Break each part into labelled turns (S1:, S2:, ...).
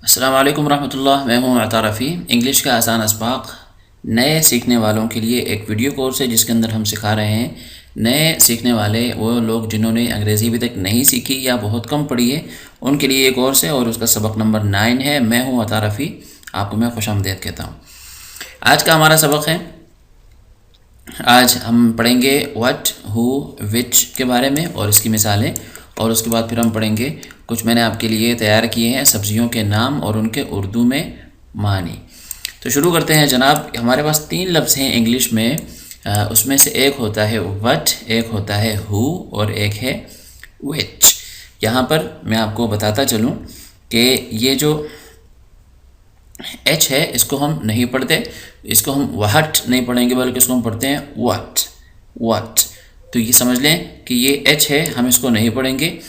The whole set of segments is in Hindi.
S1: अस्सलाम वालेकुम रहमतुल्लाह। मैं हूं अता रफ़ी। इंग्लिश का आसान असबाक नए सीखने वालों के लिए एक वीडियो कोर्स है जिसके अंदर हम सिखा रहे हैं नए सीखने वाले वो लोग जिन्होंने अंग्रेज़ी अभी तक नहीं सीखी या बहुत कम पढ़ी है, उनके लिए ये कोर्स है और उसका सबक नंबर 9 है। मैं हूं अता रफ़ी, आपको मैं खुशामदीद कहता हूँ। आज का हमारा सबक है, आज हम पढ़ेंगे व्हाट, हु, विच के बारे में और इसकी मिसालें, और उसके बाद फिर हम पढ़ेंगे कुछ मैंने आपके लिए तैयार किए हैं सब्जियों के नाम और उनके उर्दू में मानी। तो शुरू करते हैं जनाब। हमारे पास 3 लफ्ज़ हैं इंग्लिश में, उसमें से एक होता है व्हाट, एक होता है हु और एक है विच। यहाँ पर मैं आपको बताता चलूँ कि ये जो एच है इसको हम नहीं पढ़ते, इसको हम व्हाट नहीं पढ़ेंगे बल्कि इसको हम पढ़ते हैं व्हाट, व्हाट। तो ये समझ लें कि ये एच है, हम इसको नहीं पढ़ेंगे।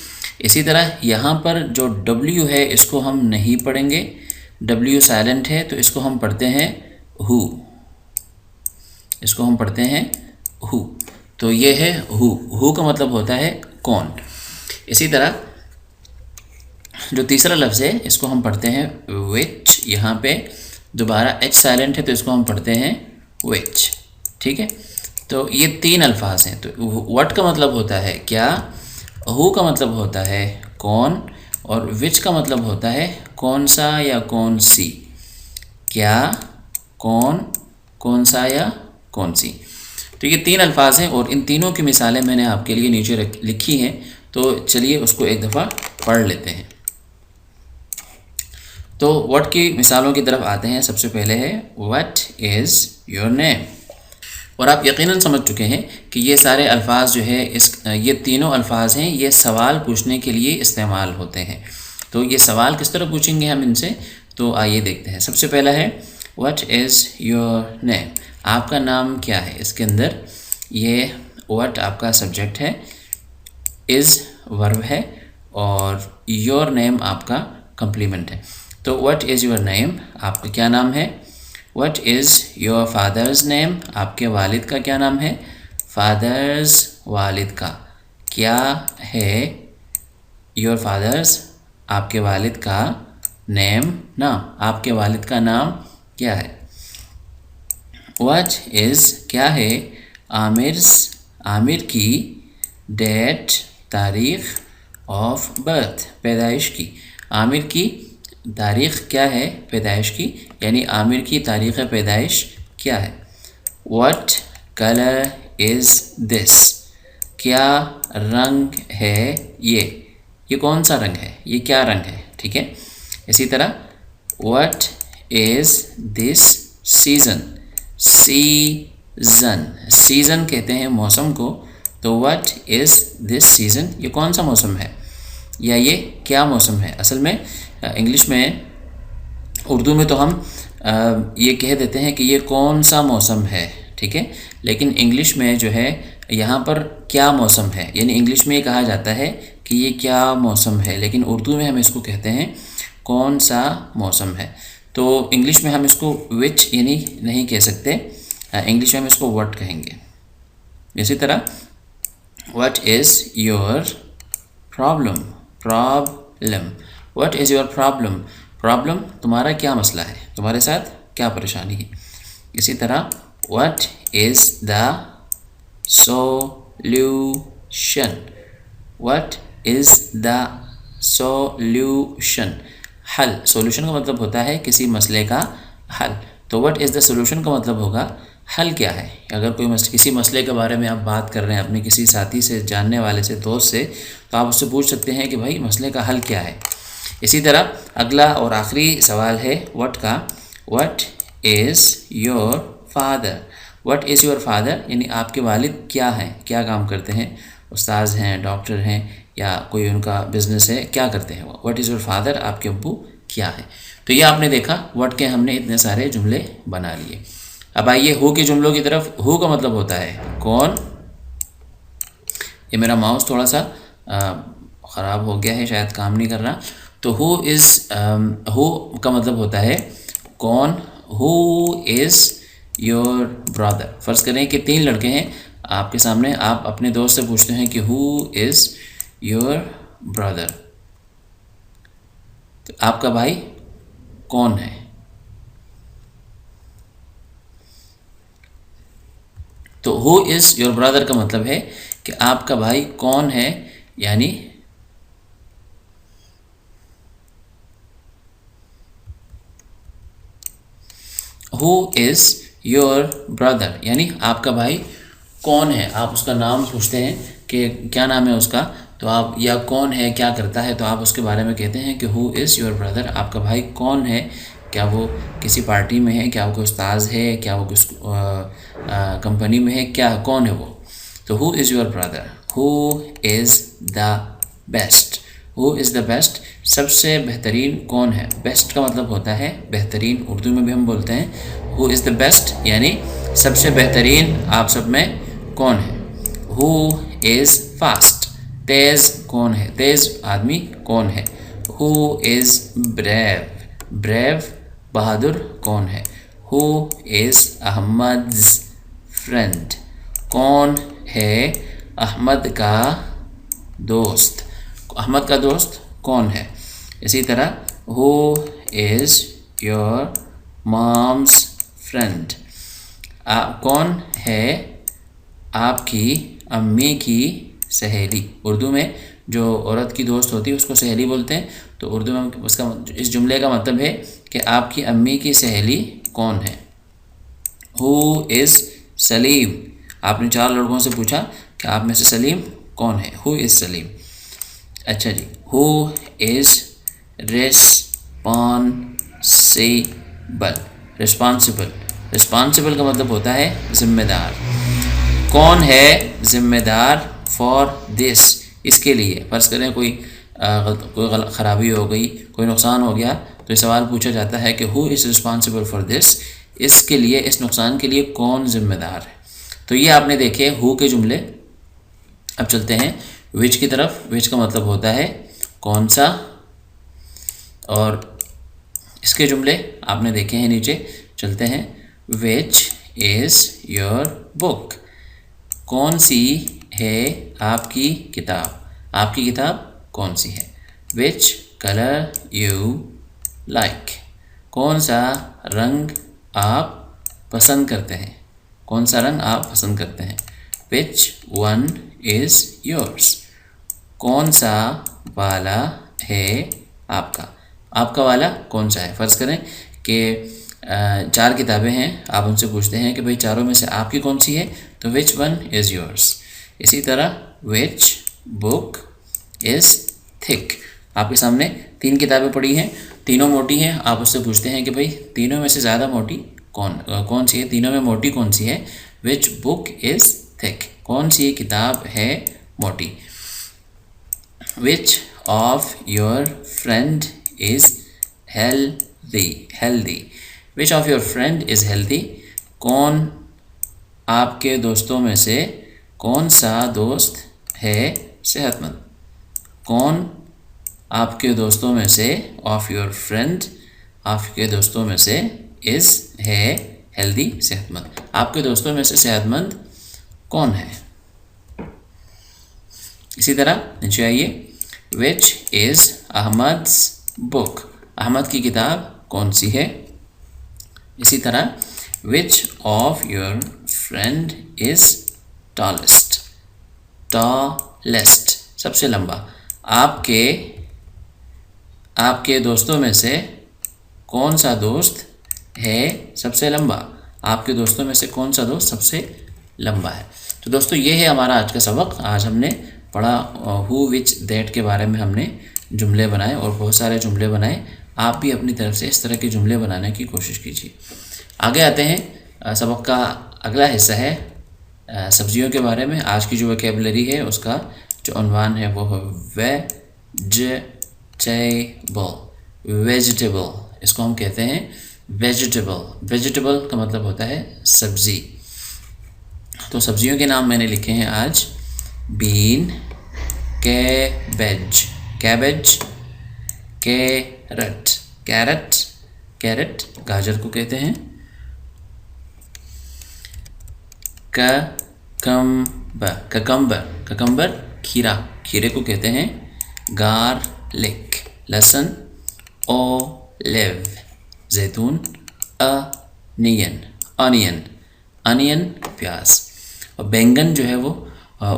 S1: इसी तरह यहाँ पर जो डब्ल्यू है इसको हम नहीं पढ़ेंगे, डब्ल्यू साइलेंट है, तो इसको हम पढ़ते हैं हु, इसको हम पढ़ते हैं हु। तो ये है हु, हु का मतलब होता है कौन। इसी तरह जो तीसरा लफ्ज़ है इसको हम पढ़ते हैं विच, यहाँ पे दोबारा एच साइलेंट है तो इसको हम पढ़ते हैं विच, ठीक है। तो ये 3 अल्फाज हैं। तो व्हाट का मतलब होता है क्या, हु का मतलब होता है कौन, और विच का मतलब होता है कौन सा या कौन सी, क्या, कौन, कौन सा या कौन सी। तो ये 3 अल्फाज हैं और इन तीनों की मिसालें मैंने आपके लिए नीचे लिखी हैं। तो चलिए उसको एक दफ़ा पढ़ लेते हैं। तो व्हाट की मिसालों की तरफ आते हैं। सबसे पहले है व्हाट इज़ योर नेम, और आप यकीनन समझ चुके हैं कि ये सारे अल्फाज जो है ये तीनों अल्फाज हैं, ये सवाल पूछने के लिए इस्तेमाल होते हैं। तो ये सवाल किस तरह पूछेंगे हम इनसे, तो आइए देखते हैं। सबसे पहला है व्हाट इज़ योर नेम, आपका नाम क्या है। इसके अंदर ये व्हाट आपका सब्जेक्ट है, इज़ वर्ब है और योर नेम आपका कंप्लीमेंट है। तो व्हाट इज़ योर नेम, आपका क्या नाम है। What is your father's name, आपके वालिद का क्या नाम है। फादर्स, वालिद का क्या है। योर फादर्स, आपके वालिद का नेम, नाम, आपके वालिद का नाम क्या है। व्हाट इज़ क्या है आमिर्स, आमिर की डेट, तारीख़ ऑफ बर्थ, पैदाइश की। आमिर की तारीख़ क्या है पैदाइश की, यानी आमिर की तारीख़ पैदाइश क्या है। व्हाट कलर इज़ दिस, क्या रंग है ये कौन सा रंग है, ये क्या रंग है, ठीक है। इसी तरह what is this season, season, season कहते हैं मौसम को। तो व्हाट इज़ दिस सीज़न, ये कौन सा मौसम है या ये क्या मौसम है। असल में इंग्लिश में, उर्दू में तो हम ये कह देते हैं कि ये कौन सा मौसम है, ठीक है। लेकिन इंग्लिश में जो है यहाँ पर क्या मौसम है, यानी इंग्लिश में ये कहा जाता है कि ये क्या मौसम है, लेकिन उर्दू में हम इसको कहते हैं कौन सा मौसम है। तो इंग्लिश में हम इसको विच यानी नहीं कह सकते, इंग्लिश में हम इसको व्हाट कहेंगे। इसी तरह what is your problem, problem, what is your problem, problem तुम्हारा क्या मसला है, तुम्हारे साथ क्या परेशानी है। इसी तरह what is the solution, what is the solution, हल। सोल्यूशन का मतलब होता है किसी मसले का हल। तो व्हाट इज़ द सोल्यूशन का मतलब होगा हल क्या है। अगर कोई किसी मसले के बारे में आप बात कर रहे हैं अपने किसी साथी से, जानने वाले से, दोस्त से, तो आप उससे पूछ सकते हैं कि भाई मसले का हल क्या है। इसी तरह अगला और आखिरी सवाल है व्हाट का, what is your father, what is your father, यानी आपके वालिद क्या हैं, क्या काम करते हैं, उस्ताद हैं, डॉक्टर हैं, या कोई उनका बिज़नेस है, क्या करते हैं वो। व्हाट इज़ योर फादर, आपके अब्बू क्या है। तो ये आपने देखा व्हाट के हमने इतने सारे जुमले बना लिए। अब आइए हु के जुमलों की तरफ। हु का मतलब होता है कौन। ये मेरा माउस थोड़ा सा ख़राब हो गया है, शायद काम नहीं कर रहा। तो हु का मतलब होता है कौन। Who is your brother. फ़र्ज़ करें कि 3 लड़के हैं आपके सामने, आप अपने दोस्त से पूछते हैं कि हु इज़ योर ब्रदर, तो आपका भाई कौन है। तो हु इज़ योर ब्रदर का मतलब है कि आपका भाई कौन है, यानी हु इज़ योर ब्रदर यानी आपका भाई कौन है। आप उसका नाम पूछते हैं कि क्या नाम है उसका, तो आप, या कौन है, क्या करता है, तो आप उसके बारे में कहते हैं कि हु इज़ योर ब्रदर, आपका भाई कौन है। क्या वो किसी पार्टी में है, क्या वो कोई उस्ताद है, क्या वो किस कंपनी में है, क्या कौन है वो। तो who is your brother, who is the best, who is the best, सबसे बेहतरीन कौन है। बेस्ट का मतलब होता है बेहतरीन, उर्दू में भी हम बोलते हैं हु इज़ द बेस्ट यानी सबसे बेहतरीन आप सब में कौन है। हु इज़ फास्ट, तेज़ कौन है, तेज़ आदमी कौन है। हु इज़ ब्रेव, ब्रेव बहादुर कौन है। हु इज़ अहमद्स फ्रेंड, कौन है अहमद का दोस्त, अहमद का दोस्त कौन है। इसी तरह who is your mom's friend, कौन है आपकी अम्मी की सहेली। उर्दू में जो औरत की दोस्त होती है उसको सहेली बोलते हैं, तो उर्दू में उसका, इस जुमले का मतलब है कि आपकी अम्मी की सहेली कौन है। हु इज़ सलीम, आपने 4 लड़कों से पूछा कि आप में से सलीम कौन है, हु इज़ सलीम। अच्छा जी, who is responsible, responsible, responsible का मतलब होता है ज़िम्मेदार, कौन है ज़िम्मेदार फॉर दिस, इसके लिए। फ़र्ज़ करें कोई ख़राबी हो गई, कोई नुकसान हो गया, तो ये सवाल पूछा जाता है कि who is responsible for this, इसके लिए, इस नुकसान के लिए कौन ज़िम्मेदार है। तो ये आपने देखे हु के जुमले। अब चलते हैं विच की तरफ। विच का मतलब होता है कौन सा, और इसके जुमले आपने देखे हैं नीचे। चलते हैं, विच इज़ योर बुक, कौन सी है आपकी किताब, आपकी किताब कौन सी है। विच कलर यू लाइक, कौन सा रंग आप पसंद करते हैं, कौन सा रंग आप पसंद करते हैं। विच वन इज़ योर्स, कौन सा वाला है आपका, आपका वाला कौन सा है। फ़र्ज़ करें कि 4 किताबें हैं, आप उनसे पूछते हैं कि भाई चारों में से आपकी कौन सी है, तो विच वन इज़ योर्स। इसी तरह विच बुक इज़ थिक, आपके सामने 3 किताबें पड़ी हैं, तीनों मोटी हैं, आप उससे पूछते हैं कि भाई तीनों में से ज़्यादा मोटी कौन सी है, तीनों में मोटी कौन सी है। विच बुक इज़ थिक, कौन सी किताब है मोटी। Which of your friend is healthy, healthy, which of your friend is healthy, कौन आपके दोस्तों में से कौन सा दोस्त है सेहतमंद, कौन आपके दोस्तों में से, ऑफ योर फ्रेंड, आपके दोस्तों में से, इज़ है हेल्दी सेहतमंद, आपके दोस्तों में से सेहतमंद कौन है। इसी तरह नीचे आइए, विच इज़ अहमद्स बुक, अहमद की किताब कौन सी है। इसी तरह which of your friend is tallest, tallest सबसे लंबा, आपके दोस्तों में से कौन सा दोस्त है सबसे लंबा, आपके दोस्तों में से कौन सा दोस्त सबसे लंबा है। तो दोस्तों ये है हमारा आज का सबक। आज हमने पढ़ा हु विच दैट के बारे में, हमने जुमले बनाए और बहुत सारे जुमले बनाए। आप भी अपनी तरफ से इस तरह के जुमले बनाने की कोशिश कीजिए। आगे आते हैं, सबक का अगला हिस्सा है सब्जियों के बारे में। आज की जो वोकैबुलरी है उसका जो उन्वान है वो है वेजिटेबल, इसको हम कहते हैं वेजिटेबल। वेजिटेबल का मतलब होता है सब्ज़ी। तो सब्जियों के नाम मैंने लिखे हैं आज, bean, cabbage, cabbage, carrot, carrot, carrot गाजर को कहते हैं, ककम्बर, ककम्बर, ककम्बर खीरा, खीरे को कहते हैं, गार्लिक लहसुन, ओलिव, जैतून, अनियन, ऑनियन, अनियन प्याज। और बैंगन जो है वो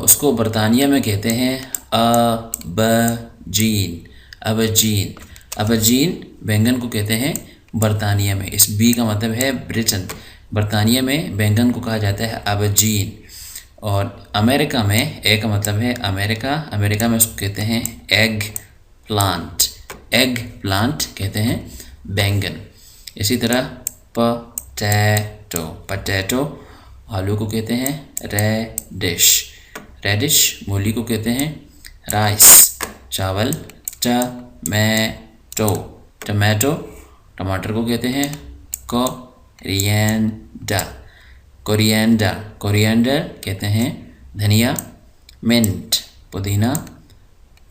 S1: उसको बरतानिया में कहते हैं अबजीन, अबजीन, अबजीन बैंगन को कहते हैं बरतानिया में। इस बी का मतलब है ब्रिटेन, बरतानिया में बैंगन को कहा जाता है अबजीन। और अमेरिका में ए का मतलब है अमेरिका, अमेरिका में उसको कहते हैं एग प्लांट, एग प्लांट कहते हैं बैंगन। इसी तरह पोटैटो, पोटैटो आलू को कहते हैं रेडिश, रेडिश मूली को कहते हैं राइस, चावल टमैटो, टमाटो टमाटर को कहते हैं कोरिएंडर, कोरिएंडर, कोरिएंडर कहते हैं धनिया, मिंट पुदीना,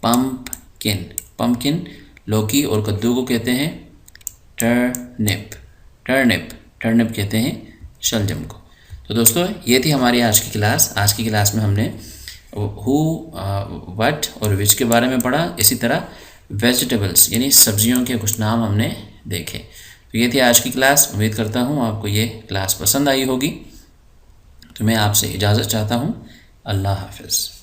S1: पम्पकिन, पम्पकिन लौकी और कद्दू को कहते हैं टर्निप, टर्निप, टर्निप कहते हैं शलजम को। तो दोस्तों ये थी हमारी आज की क्लास। आज की क्लास में हमने हु, व्हाट और विच के बारे में पढ़ा। इसी तरह वेजिटेबल्स यानी सब्जियों के कुछ नाम हमने देखे। तो ये थी आज की क्लास। उम्मीद करता हूँ आपको ये क्लास पसंद आई होगी। तो मैं आपसे इजाज़त चाहता हूँ। अल्लाह हाफ़िज़।